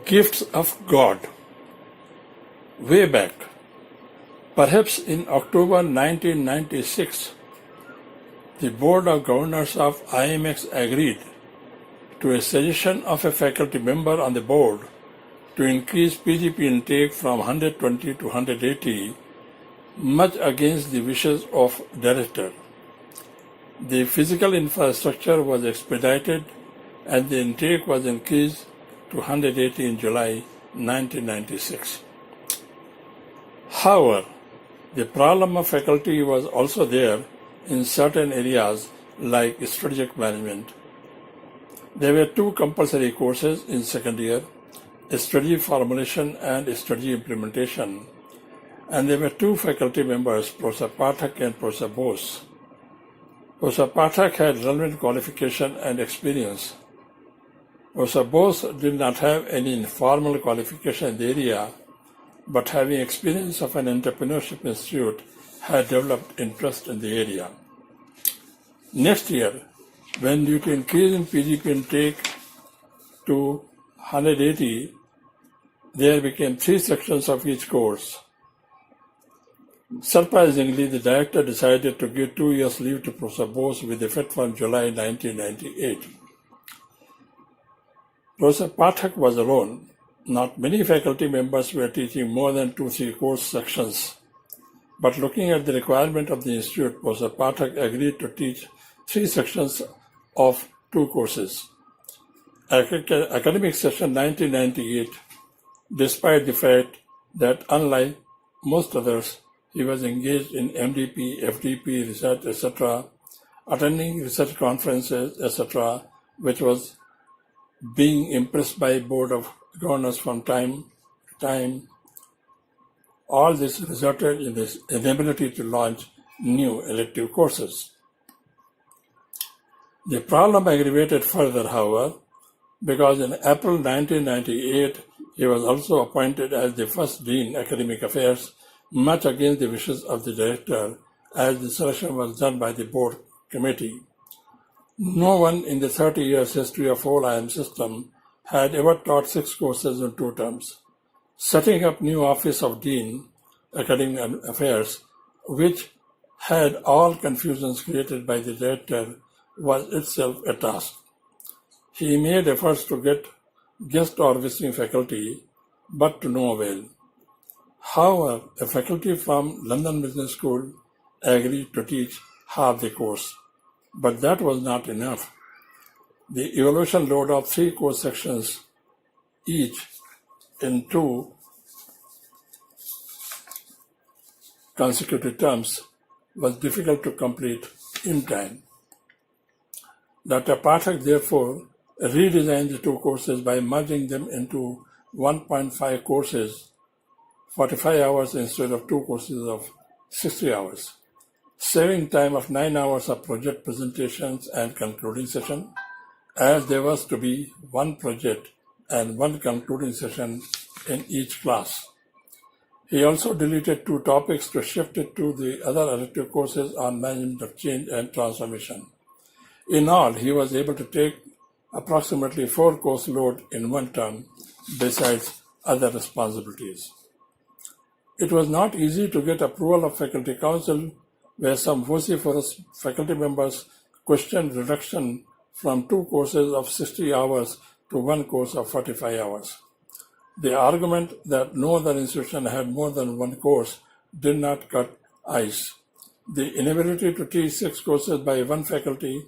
Gifts of God. Way back, perhaps in October 1996, the Board of Governors of IMX agreed to a suggestion of a faculty member on the board to increase PGP intake from 120 to 180, much against the wishes of director. The physical infrastructure was expedited and the intake was increased to 180 in July 1996. However, the problem of faculty was also there in certain areas like strategic management. There were two compulsory courses in second year, strategy formulation and strategy implementation, and there were two faculty members, Professor Pathak and Professor Bose. Professor Pathak had relevant qualification and experience. Professor Bose did not have any informal qualification in the area, but having experience of an entrepreneurship institute, had developed interest in the area. Next year, when due to increase in PGP intake to 180, there became 3 sections of each course. Surprisingly, the director decided to give 2 years leave to Professor Bose with effect from July 1998. Professor Pathak was alone. Not many faculty members were teaching more than 2-3 course sections. But looking at the requirement of the institute, Professor Pathak agreed to teach 3 sections of 2 courses. Academic session 1998, despite the fact that unlike most others, he was engaged in MDP, FDP, research, etc., attending research conferences, etc., which was being impressed by Board of Governors from time to time. All this resulted in his inability to launch new elective courses. The problem aggravated further, however, because in April 1998, he was also appointed as the first Dean Academic Affairs, much against the wishes of the director, as the selection was done by the board committee. No one in the 30 years history of whole IM system had ever taught 6 courses in 2 terms. Setting up new office of Dean Academic Affairs, which had all confusions created by the director, was itself a task. He made efforts to get guest or visiting faculty, but to no avail. However, a faculty from London Business School agreed to teach half the course, but that was not enough. The evaluation load of 3 course sections, each in 2 consecutive terms, was difficult to complete in time. Dr. Pathak therefore redesigned the 2 courses by merging them into 1.5 courses, 45 hours instead of 2 courses of 60 hours, saving time of 9 hours of project presentations and concluding session, as there was to be 1 project and 1 concluding session in each class. He also deleted 2 topics to shift it to the other elective courses on management of change and transformation. In all, he was able to take approximately 4 course load in 1 term, besides other responsibilities. It was not easy to get approval of faculty council, where some vociferous faculty members questioned reduction from 2 courses of 60 hours to 1 course of 45 hours. The argument that no other institution had more than 1 course did not cut ice. The inability to teach 6 courses by 1 faculty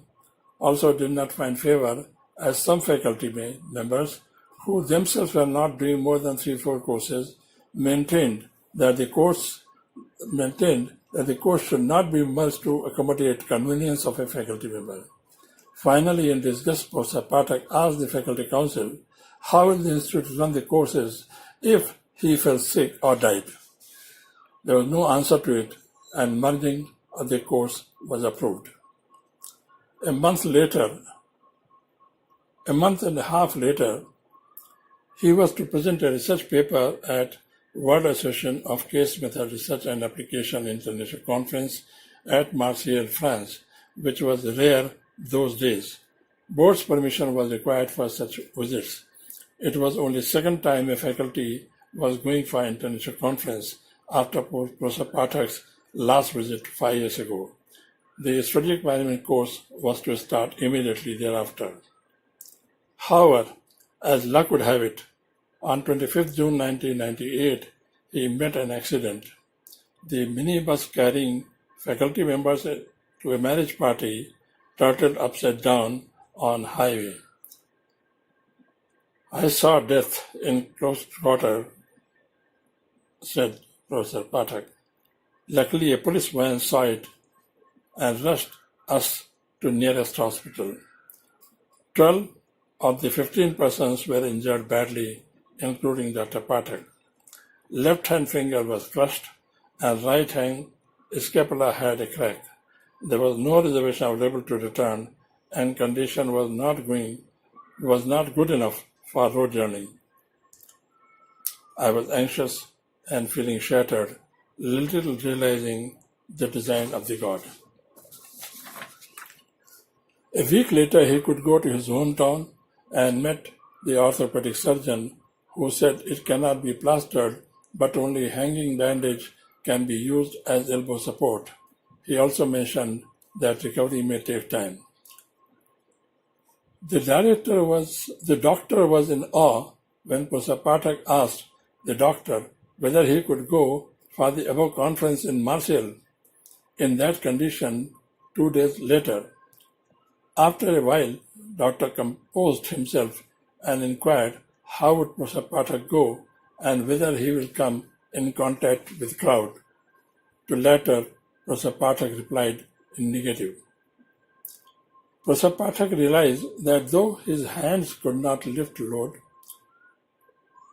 also did not find favor, as some faculty members, who themselves were not doing more than 3-4 courses, maintained that the course should not be merged to accommodate convenience of a faculty member. Finally, in disgust, Professor Pathak asked the faculty council how will the institute run the courses if he fell sick or died. There was no answer to it, and merging of the course was approved. A month and a half later, he was to present a research paper at World Association of Case Method Research and Application International Conference at Marseille, France, which was rare those days. Board's permission was required for such visits. It was only second time a faculty was going for an international conference after Professor Pathak's last visit 5 years ago. The strategic management course was to start immediately thereafter. However, as luck would have it, on 25th June 1998, he met an accident. The minibus carrying faculty members to a marriage party turtled upside down on highway. I saw death in close quarter, said Professor Pathak. Luckily, a police van saw it and rushed us to nearest hospital. 12 of the 15 persons were injured badly, including Dr. Pathak. Left hand finger was crushed and right hand scapula had a crack. There was no reservation available to return and condition was not good enough for road journey. I was anxious and feeling shattered, little realizing the design of the God. A week later, he could go to his hometown and met the orthopedic surgeon who said it cannot be plastered, but only hanging bandage can be used as elbow support. He also mentioned that recovery may take time. The doctor was in awe when Professor Pathak asked the doctor whether he could go for the above conference in Marseille in that condition 2 days later. After a while, Doctor composed himself and inquired how would Professor Pathak go and whether he will come in contact with crowd. To latter, Professor Pathak replied in negative. Professor Pathak realized that though his hands could not lift load,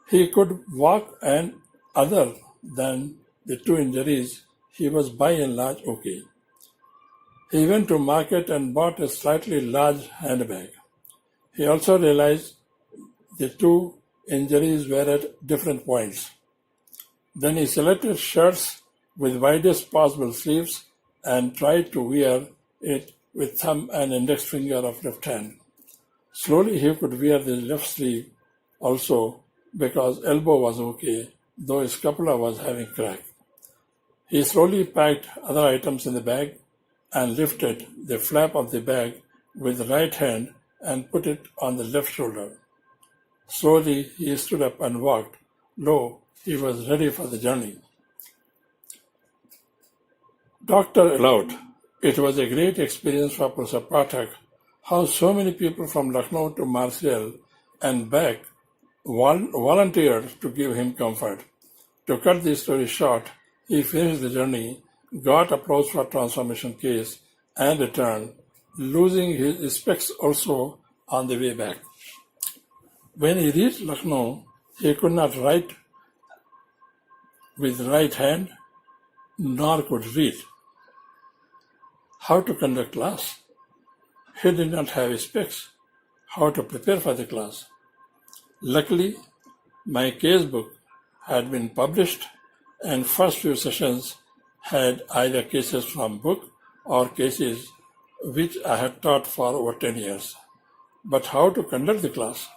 he could walk, and other than the two injuries, he was by and large okay. He went to market and bought a slightly large handbag. He also realized the two injuries were at different points. Then he selected shirts with widest possible sleeves and tried to wear it with thumb and index finger of left hand. Slowly he could wear the left sleeve also because elbow was okay, though his scapula was having crack. He slowly packed other items in the bag and lifted the flap of the bag with the right hand and put it on the left shoulder. Slowly he stood up and walked. Lo, he was ready for the journey. Doctor allowed. It was a great experience for Professor Pathak how so many people from Lucknow to Marseille and back volunteered to give him comfort. To cut the story short, he finished the journey, got applause for transformation case, and returned, losing his specs also on the way back. When he reached Lucknow, he could not write with right hand, nor could read. How to conduct class? He did not have specs. How to prepare for the class? Luckily, my case book had been published, and first few sessions had either cases from book or cases which I had taught for over 10 years. But how to conduct the class?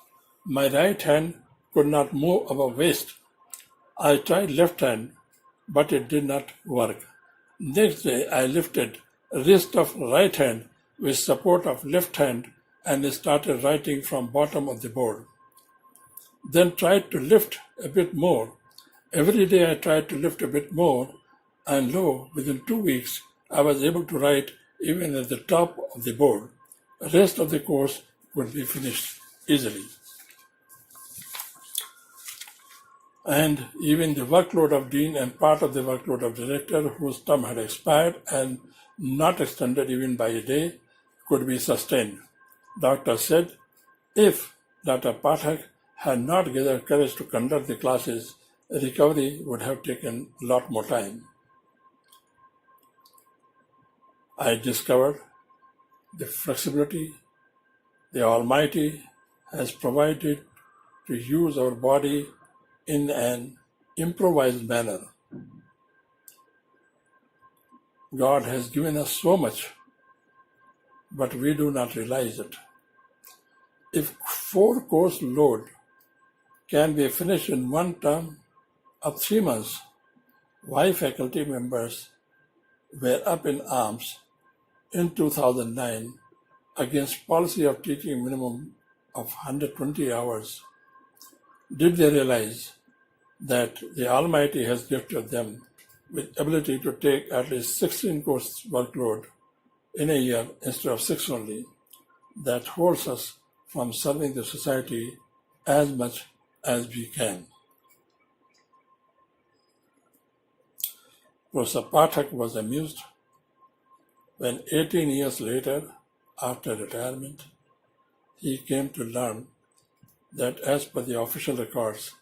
My right hand could not move above waist. I tried left hand, but it did not work. Next day, I lifted wrist of right hand with support of left hand and started writing from bottom of the board. Then tried to lift a bit more. Every day I tried to lift a bit more, and lo, within 2 weeks, I was able to write even at the top of the board. The rest of the course would be finished easily. And even the workload of dean and part of the workload of director, whose term had expired and not extended even by a day, could be sustained. Doctor said, if Dr. Pathak had not gathered courage to conduct the classes, recovery would have taken a lot more time. I discovered the flexibility the Almighty has provided to use our body in an improvised manner. God has given us so much, but we do not realize it. If 4 course load can be finished in one term of 3 months. Why faculty members were up in arms in 2009 against policy of teaching minimum of 120 hours? Did they realize that the Almighty has gifted them with ability to take at least 16 course workload in a year instead of 6 only? That holds us from serving the society as much as we can. Professor Pathak was amused when 18 years later, after retirement, he came to learn that as per the official records,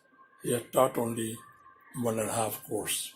he had taught only 1.5 course.